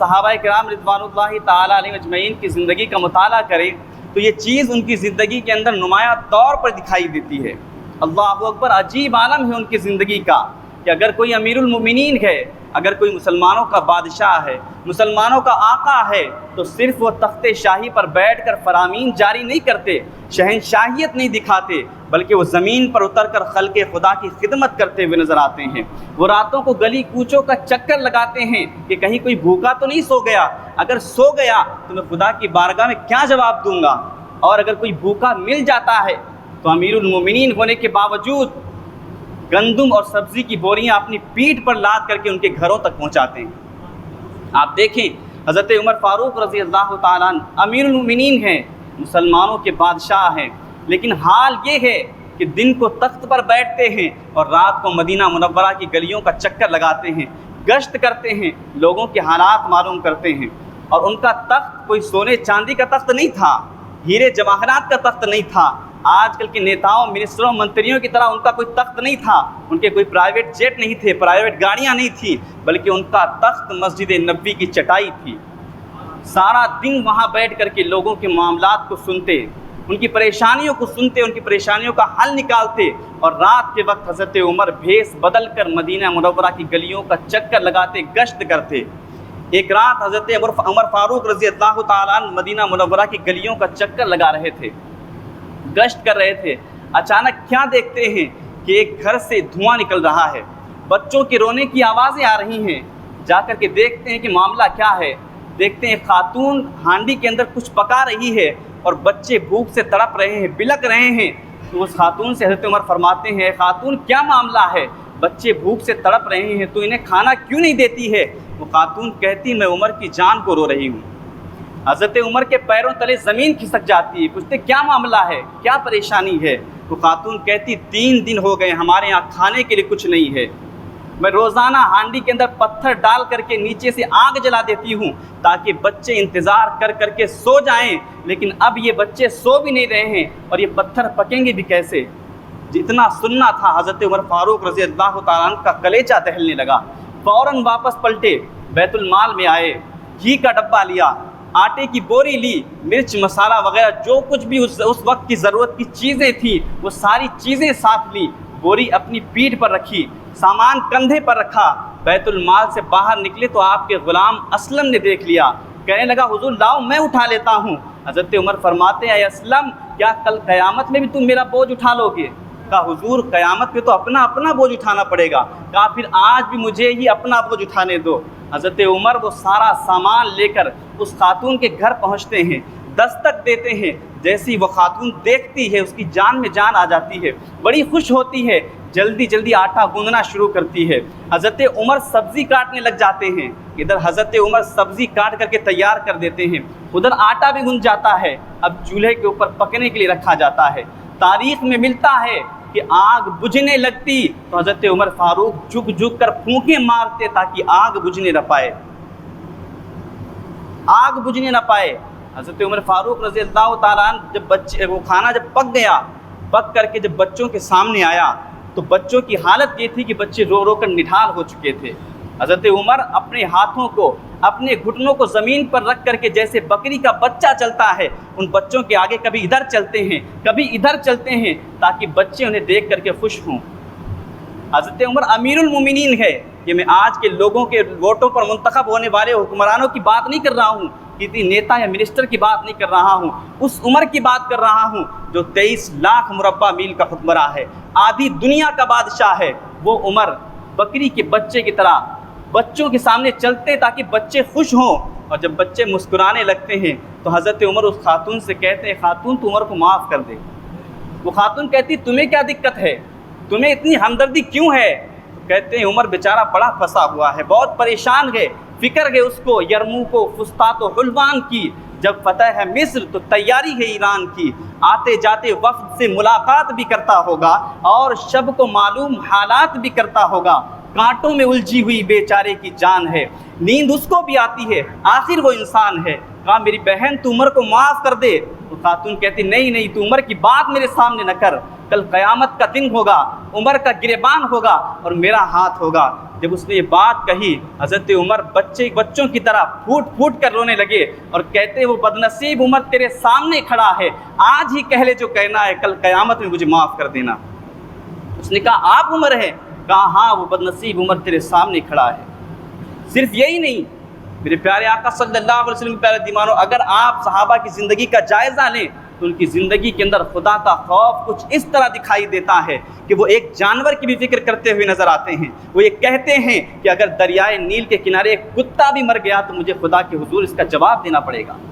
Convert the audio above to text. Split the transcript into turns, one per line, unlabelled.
صحابہ کرام رضوان اللہ تعالیٰ علیہ اجمعین کی زندگی کا مطالعہ کریں تو یہ چیز ان کی زندگی کے اندر نمایاں طور پر دکھائی دیتی ہے۔ اللہ اکبر، عجیب عالم ہے ان کی زندگی کا کہ اگر کوئی امیر المومنین ہے، اگر کوئی مسلمانوں کا بادشاہ ہے، مسلمانوں کا آقا ہے، تو صرف وہ تخت شاہی پر بیٹھ کر فرامین جاری نہیں کرتے، شہنشاہیت نہیں دکھاتے، بلکہ وہ زمین پر اتر کر خلق خدا کی خدمت کرتے ہوئے نظر آتے ہیں۔ وہ راتوں کو گلی کوچوں کا چکر لگاتے ہیں کہ کہیں کوئی بھوکا تو نہیں سو گیا، اگر سو گیا تو میں خدا کی بارگاہ میں کیا جواب دوں گا، اور اگر کوئی بھوکا مل جاتا ہے تو امیر المومنین ہونے کے باوجود گندم اور سبزی کی بوریاں اپنی پیٹھ پر لاد کر کے ان کے گھروں تک پہنچاتے ہیں۔ آپ دیکھیں حضرت عمر فاروق رضی اللہ تعالیٰ عنہ امیر المومنین ہیں، مسلمانوں کے بادشاہ ہیں، لیکن حال یہ ہے کہ دن کو تخت پر بیٹھتے ہیں اور رات کو مدینہ منورہ کی گلیوں کا چکر لگاتے ہیں، گشت کرتے ہیں، لوگوں کے حالات معلوم کرتے ہیں۔ اور ان کا تخت کوئی سونے چاندی کا تخت نہیں تھا، ہیرے جواہرات کا تخت نہیں تھا، آج کل کے نیتاؤں منسٹروں منتریوں کی طرح ان کا کوئی تخت نہیں تھا، ان کے کوئی پرائیویٹ جیٹ نہیں تھے، پرائیویٹ گاڑیاں نہیں تھیں، بلکہ ان کا تخت مسجد نبوی کی چٹائی تھی۔ سارا دن وہاں بیٹھ کر کے لوگوں کے معاملات کو سنتے، ان کی پریشانیوں کو سنتے، ان کی پریشانیوں کا حل نکالتے، اور رات کے وقت حضرت عمر بھیس بدل کر مدینہ منورہ کی گلیوں کا چکر لگاتے، گشت کرتے۔ ایک رات حضرت عمر فاروق رضی اللہ تعالیٰ عنہ مدینہ منورہ کی گلیوں کا چکر لگا رہے تھے، گشت کر رہے تھے۔ اچانک کیا دیکھتے ہیں کہ ایک گھر سے دھواں نکل رہا ہے، بچوں کے رونے کی آوازیں آ رہی ہیں۔ جا کر کے دیکھتے ہیں کہ معاملہ کیا ہے، دیکھتے ہیں خاتون ہانڈی کے اندر کچھ پکا رہی ہے اور بچے بھوک سے تڑپ رہے ہیں، بلک رہے ہیں۔ تو اس خاتون سے حضرت عمر فرماتے ہیں، خاتون کیا معاملہ ہے، بچے بھوک سے تڑپ رہے ہیں، تو انہیں کھانا کیوں نہیں دیتی ہے؟ وہ خاتون کہتی، میں عمر کی جان کو رو رہی ہوں۔ حضرت عمر کے پیروں تلے زمین کھسک جاتی ہے، پوچھتے کیا معاملہ ہے، کیا پریشانی ہے؟ وہ خاتون کہتی، 3 دن ہو گئے ہمارے یہاں کھانے کے لیے کچھ نہیں ہے، میں روزانہ ہانڈی کے اندر پتھر ڈال کر کے نیچے سے آگ جلا دیتی ہوں تاکہ بچے انتظار کر کر کے سو جائیں، لیکن اب یہ بچے سو بھی نہیں رہے ہیں اور یہ پتھر پکیں گے بھی کیسے؟ جتنا سننا تھا حضرت عمر فاروق رضی اللہ تعالیٰ عنہ کا کلیجہ دہلنے لگا۔ فوراً واپس پلٹے، بیت المال میں آئے، گھی کا ڈبہ لیا، آٹے کی بوری لی، مرچ مسالہ وغیرہ جو کچھ بھی اس وقت کی ضرورت کی چیزیں تھیں وہ ساری چیزیں ساتھ لی، بوری اپنی پیٹھ پر رکھی، سامان کندھے پر رکھا۔ بیت المال سے باہر نکلے تو آپ کے غلام اسلم نے دیکھ لیا، کہنے لگا حضور لاؤ میں اٹھا لیتا ہوں۔ حضرت عمر فرماتے ہیں، اے اسلم کیا کل قیامت میں بھی تم میرا بوجھ اٹھا لو گے؟ کہا حضور قیامت میں تو اپنا اپنا بوجھ اٹھانا پڑے گا۔ کہا پھر آج بھی مجھے ہی اپنا بوجھ اٹھانے دو۔ حضرت عمر وہ سارا سامان لے کر اس خاتون کے گھر پہنچتے ہیں، دستک دیتے ہیں، جیسی وہ خاتون دیکھتی ہے اس کی جان میں جان آ جاتی ہے، بڑی خوش ہوتی ہے، جلدی جلدی آٹا گوندنا شروع کرتی ہے۔ حضرت عمر سبزی کاٹنے لگ جاتے ہیں، ادھر حضرت عمر سبزی کاٹ کر کے تیار کر دیتے ہیں، ادھر آٹا بھی گوندھ جاتا ہے، اب چولہے کے اوپر پکنے کے لیے رکھا جاتا ہے۔ تاریخ میں ملتا ہے کہ آگ بجھنے لگتی تو حضرت عمر فاروق جھک جھک کر پھونکیں مارتے تاکہ آگ بجھنے نہ پائے، آگ بجھنے نہ پائے۔ حضرت عمر فاروق رضی اللہ تعالیٰ عنہ جب وہ کھانا جب پک گیا، پک کر کے جب بچوں کے سامنے آیا تو بچوں کی حالت یہ تھی کہ بچے رو رو کر نڈھال ہو چکے تھے۔ حضرت عمر اپنے ہاتھوں کو، اپنے گھٹنوں کو زمین پر رکھ کر کے جیسے بکری کا بچہ چلتا ہے ان بچوں کے آگے کبھی ادھر چلتے ہیں کبھی ادھر چلتے ہیں تاکہ بچے انہیں دیکھ کر کے خوش ہوں۔ حضرت عمر امیر المومنین ہے، یہ میں آج کے لوگوں کے ووٹوں پر منتخب ہونے والے حکمرانوں کی بات نہیں کر رہا ہوں، کسی نیتا یا منسٹر کی بات نہیں کر رہا ہوں، اس عمر کی بات کر رہا ہوں جو 23 لاکھ مربع میل کا حکمراں ہے، آدھی دنیا کا بادشاہ ہے۔ وہ عمر بکری کے بچے کی طرح بچوں کے سامنے چلتے تاکہ بچے خوش ہوں، اور جب بچے مسکرانے لگتے ہیں تو حضرت عمر اس خاتون سے کہتے ہیں، خاتون تو عمر کو معاف کر دے۔ وہ خاتون کہتی تمہیں کیا دقت ہے، تمہیں اتنی ہمدردی کیوں ہے؟ کہتے ہیں عمر بیچارہ بڑا پھنسا ہوا ہے، بہت پریشان ہے، فکر ہے اس کو یرموک و فسطاط و حلوان کی، جب فتح ہے مصر تو تیاری ہے ایران کی، آتے جاتے وفد سے ملاقات بھی کرتا ہوگا اور شب کو معلوم حالات بھی کرتا ہوگا، کانٹوں میں الجھی ہوئی بیچارے کی جان ہے، نیند اس کو بھی آتی ہے، آخر وہ انسان ہے۔ کہا میری بہن تو عمر کو معاف کر دے۔ تو خاتون کہتی نہیں نہیں، تو عمر کی بات میرے سامنے نہ کر، کل قیامت کا دن ہوگا، عمر کا گریبان ہوگا اور میرا ہاتھ ہوگا۔ جب اس نے یہ بات کہی، حضرت عمر بچوں کی طرح پھوٹ پھوٹ کر رونے لگے اور کہتے وہ بدنصیب عمر تیرے سامنے کھڑا ہے، آج ہی کہہ لے جو کہنا ہے، کل قیامت میں مجھے معاف کر دینا۔ اس نے کہا آپ عمر ہیں؟ کہا ہاں، وہ بدنصیب عمر تیرے سامنے کھڑا ہے۔ صرف یہی نہیں، میرے پیارے آقا صلی اللہ علیہ وسلم کے پیارے دیوانوں، اگر آپ صحابہ کی زندگی کا جائزہ لیں تو ان کی زندگی کے اندر خدا کا خوف کچھ اس طرح دکھائی دیتا ہے کہ وہ ایک جانور کی بھی فکر کرتے ہوئے نظر آتے ہیں۔ وہ یہ کہتے ہیں کہ اگر دریائے نیل کے کنارے ایک کتا بھی مر گیا تو مجھے خدا کے حضور اس کا جواب دینا پڑے گا۔